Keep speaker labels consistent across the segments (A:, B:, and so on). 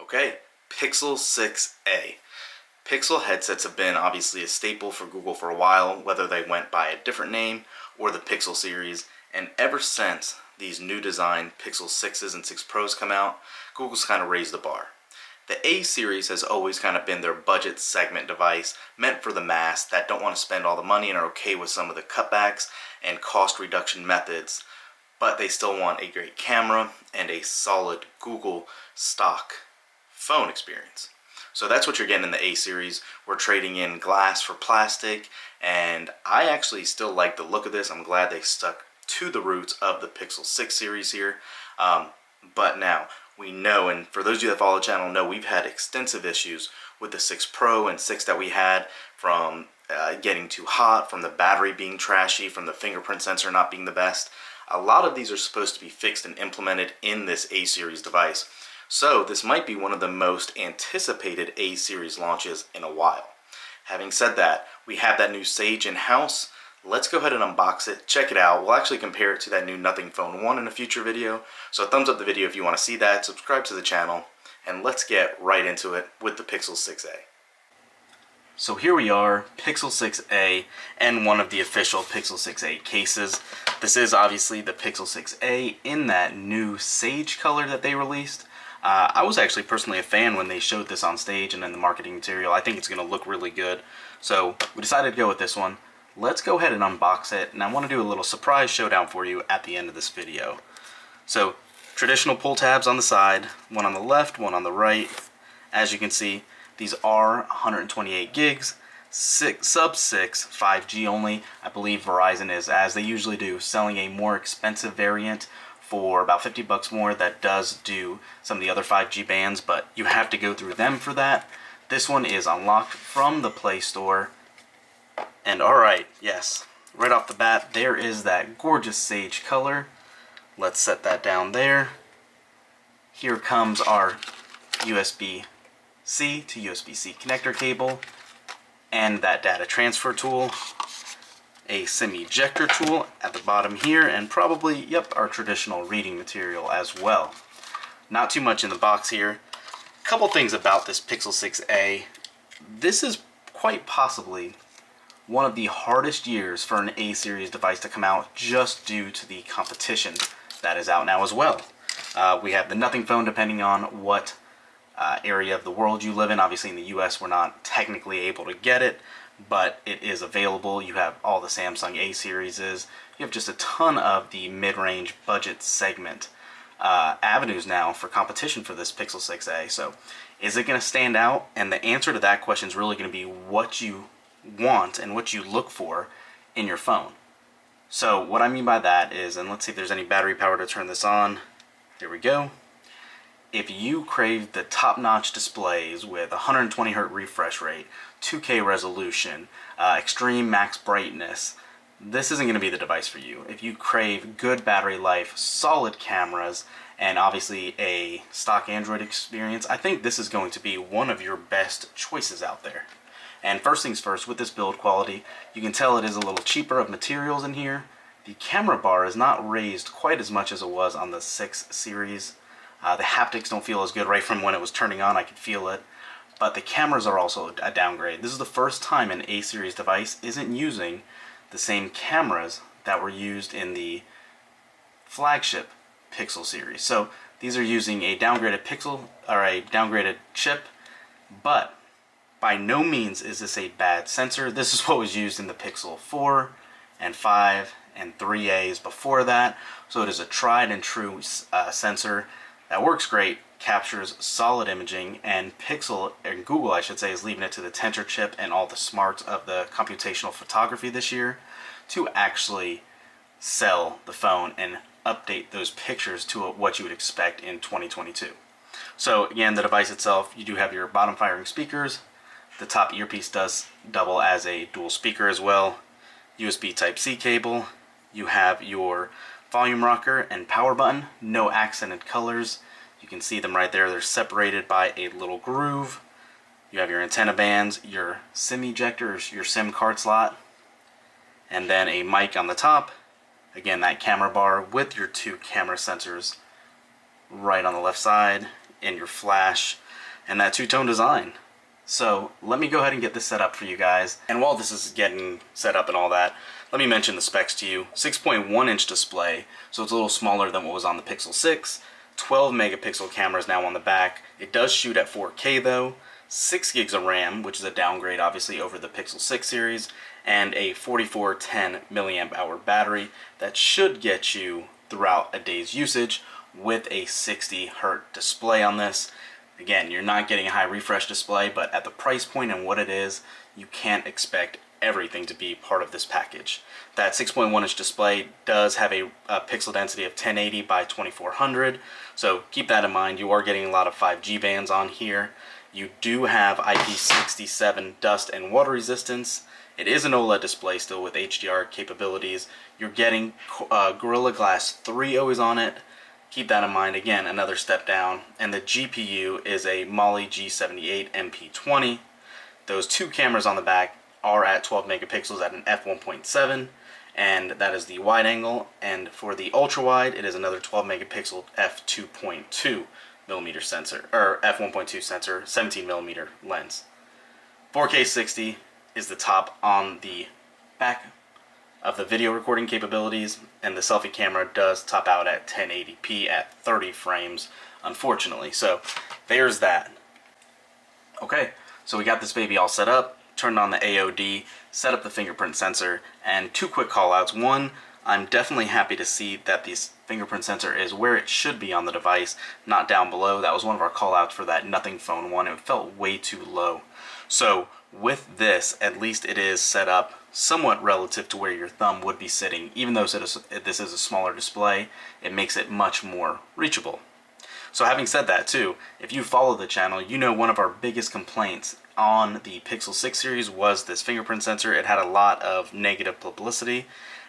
A: Okay, Pixel 6a. Pixel headsets have been obviously a staple for Google for a while, whether they went by a different name or the Pixel series, and ever since these new design Pixel 6s and 6 Pros come out, Google's kind of raised the bar. The A series has always kind of been their budget segment device, meant for the mass that don't want to spend all the money and are okay with some of the cutbacks and cost reduction methods, but they still want a great camera and a solid Google stock phone experience. So that's what you're getting in the A series. We're trading in glass for plastic, and I actually still like the look of this. I'm glad they stuck to the roots of the Pixel 6 series here. But now we know, and for those of you that follow the channel know, we've had extensive issues with the 6 Pro and 6 that we had, from getting too hot, from the battery being trashy, from the fingerprint sensor not being the best. A lot of these are supposed to be fixed and implemented in this A series device. So this might be one of the most anticipated A series launches in a while. Having said that, we have that new Sage in-house. Let's go ahead and unbox it, check it out. We'll actually compare it to that new Nothing Phone 1 in a future video. So thumbs up the video if you want to see that, subscribe to the channel, and let's get right into it with the Pixel 6a. So here we are, Pixel 6a, and one of the official Pixel 6a cases. This is obviously the Pixel 6a in that new Sage color that they released. I was actually personally a fan when they showed this on stage and in the marketing material. I think it's going to look really good. So we decided to go with this one. Let's go ahead and unbox it, and I want to do a little surprise showdown for you at the end of this video. So traditional pull tabs on the side, one on the left, one on the right. As you can see, these are 128 gigs, sub-6, 5G only. I believe Verizon is, as they usually do, selling a more expensive variant for about 50 bucks more that does do some of the other 5G bands, but you have to go through them for that. This one is unlocked from the Play Store. And alright, yes, right off the bat, there is that gorgeous Sage color. Let's set that down there. Here comes our USB-C to USB-C connector cable, and that data transfer tool. A SIM ejector tool at the bottom here, and probably, yep, our traditional reading material as well. Not too much in the box here. A couple things about this Pixel 6a. This is quite possibly one of the hardest years for an A series device to come out, just due to the competition that is out now as well. We have the Nothing Phone, depending on what area of the world you live in. Obviously in the US we're not technically able to get it, but it is available. You have all the Samsung A series. You have just a ton of the mid-range budget segment avenues now for competition for this Pixel 6a. So is it going to stand out? And the answer to that question is really going to be what you want and what you look for in your phone. So what I mean by that is, and let's see if there's any battery power to turn this on. There we go. If you crave the top-notch displays with 120 Hz refresh rate, 2K resolution, extreme max brightness, this isn't going to be the device for you. If you crave good battery life, solid cameras, and obviously a stock Android experience, I think this is going to be one of your best choices out there. And first things first, with this build quality, you can tell it is a little cheaper of materials in here. The camera bar is not raised quite as much as it was on the 6 series. The haptics don't feel as good. Right from when it was turning on, I could feel it. But the cameras are also a downgrade. This is the first time an A series device isn't using the same cameras that were used in the flagship Pixel series. So these are using a downgraded Pixel, or a downgraded chip, but by no means is this a bad sensor. This is what was used in the Pixel 4 and 5 and 3As before that. So it is a tried and true sensor that works great, captures solid imaging, and Pixel, and Google I should say, is leaving it to the Tensor chip and all the smarts of the computational photography this year to actually sell the phone and update those pictures to what you would expect in 2022. So again, the device itself, you do have your bottom firing speakers. The top earpiece does double as a dual speaker as well. USB Type-C cable. You have your volume rocker and power button. No accented colors. You can see them right there. They're separated by a little groove. You have your antenna bands, your SIM ejector, your SIM card slot, and then a mic on the top. Again, that camera bar with your 2 camera sensors right on the left side. and your flash and that two-tone design. So let me go ahead and get this set up for you guys. And while this is getting set up and all that, let me mention the specs to you. 6.1 inch display, so it's a little smaller than what was on the Pixel 6. 12 megapixel camera is now on the back. It does shoot at 4K though. 6 gigs of RAM, which is a downgrade obviously over the Pixel 6 series, and a 4410 milliamp hour battery that should get you throughout a day's usage with a 60 Hz display on this. Again, you're not getting a high refresh display, but at the price point and what it is, you can't expect everything to be part of this package. That 6.1 inch display does have a pixel density of 1080 by 2400, so keep that in mind. You are getting a lot of 5G bands on here. You do have IP67 dust and water resistance. It is an OLED display still with HDR capabilities. You're getting Gorilla Glass 3 always on it. Keep that in mind. Again, another step down. And the GPU is a Mali G78 MP20. Those two cameras on the back are at 12 megapixels at an f1.7, and that is the wide angle. And for the ultra wide, it is another 12 megapixel f2.2 millimeter sensor, or f1.2 sensor, 17 millimeter lens. 4K 60 is the top on the back of the video recording capabilities, and the selfie camera does top out at 1080p at 30 frames, unfortunately. So there's that. Okay, so we got this baby all set up, turned on the AOD, set up the fingerprint sensor, and two quick call outs. One, I'm definitely happy to see that this fingerprint sensor is where it should be on the device, not down below. That was one of our call outs for that Nothing Phone 1. It felt way too low. So with this, at least it is set up somewhat relative to where your thumb would be sitting. Even though this is a smaller display, it makes it much more reachable. So having said that too, if you follow the channel, you know one of our biggest complaints on the Pixel 6 series was this fingerprint sensor. It had a lot of negative publicity,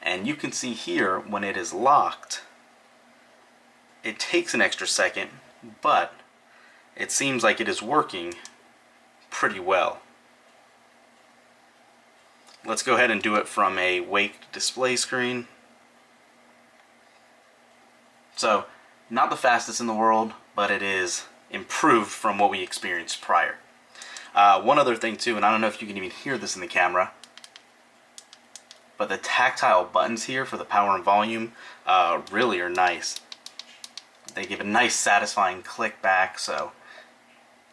A: and you can see here when it is locked, it takes an extra second, but it seems like it is working pretty well. Let's go ahead and do it from a wake display screen. So, not the fastest in the world, but it is improved from what we experienced prior. One other thing too, and I don't know if you can even hear this in the camera, but the tactile buttons here for the power and volume really are nice. They give a nice satisfying click back, so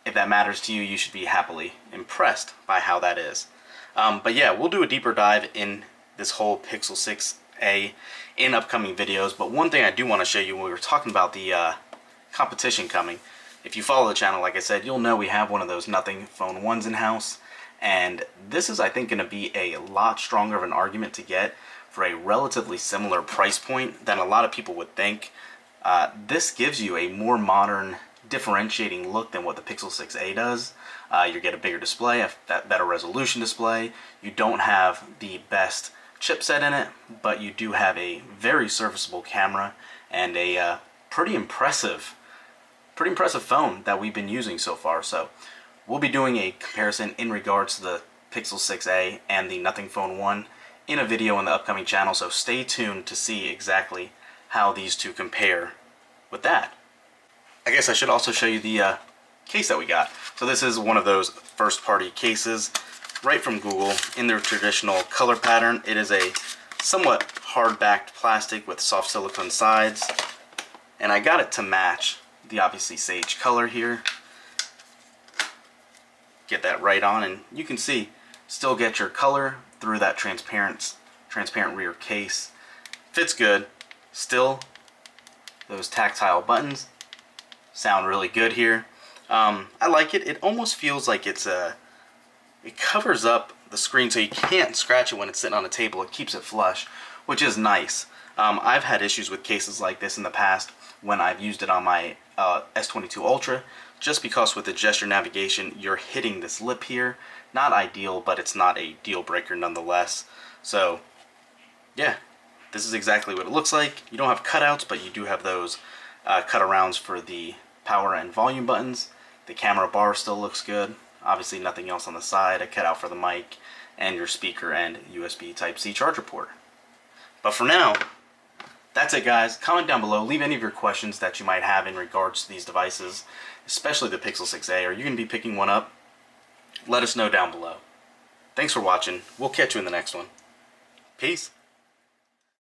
A: if that matters to you, you should be happily impressed by how that is. But yeah, we'll do a deeper dive in this whole Pixel 6a in upcoming videos. But one thing I do want to show you when we were talking about the competition coming, if you follow the channel, like I said, you'll know we have one of those Nothing Phone 1s in-house. And this is, I think, going to be a lot stronger of an argument to get for a relatively similar price point than a lot of people would think. This gives you a more modern, differentiating look than what the Pixel 6a does. You get a bigger display, a better resolution display. You don't have the best chipset in it, but you do have a very serviceable camera and a pretty impressive phone that we've been using so far. So we'll be doing a comparison in regards to the Pixel 6a and the Nothing Phone 1 in a video on the upcoming channel, so stay tuned to see exactly how these two compare with that. I guess I should also show you the case that we got. So this is one of those first-party cases right from Google in their traditional color pattern. It is a somewhat hard-backed plastic with soft silicone sides, and I got it to match the obviously sage color here. Get that right on, and you can see still get your color through that transparent rear case. Fits good. Still, those tactile buttons sound really good here. I like it. It almost feels like it covers up the screen so you can't scratch it when it's sitting on a table. It keeps it flush, which is nice. I've had issues with cases like this in the past when I've used it on my S22 Ultra, just because with the gesture navigation you're hitting this lip here. Not ideal, but it's not a deal breaker nonetheless. So yeah, this is exactly what it looks like. You don't have cutouts, but you do have those cut-arounds for the power and volume buttons. The camera bar still looks good. Obviously nothing else on the side, a cutout for the mic, and your speaker and USB Type-C charger port. But for now, That's it, guys. Comment down below. Leave any of your questions that you might have in regards to these devices, especially the Pixel 6a. Are you going to be picking one up? Let us know down below. Thanks for watching. We'll catch you in the next one. Peace.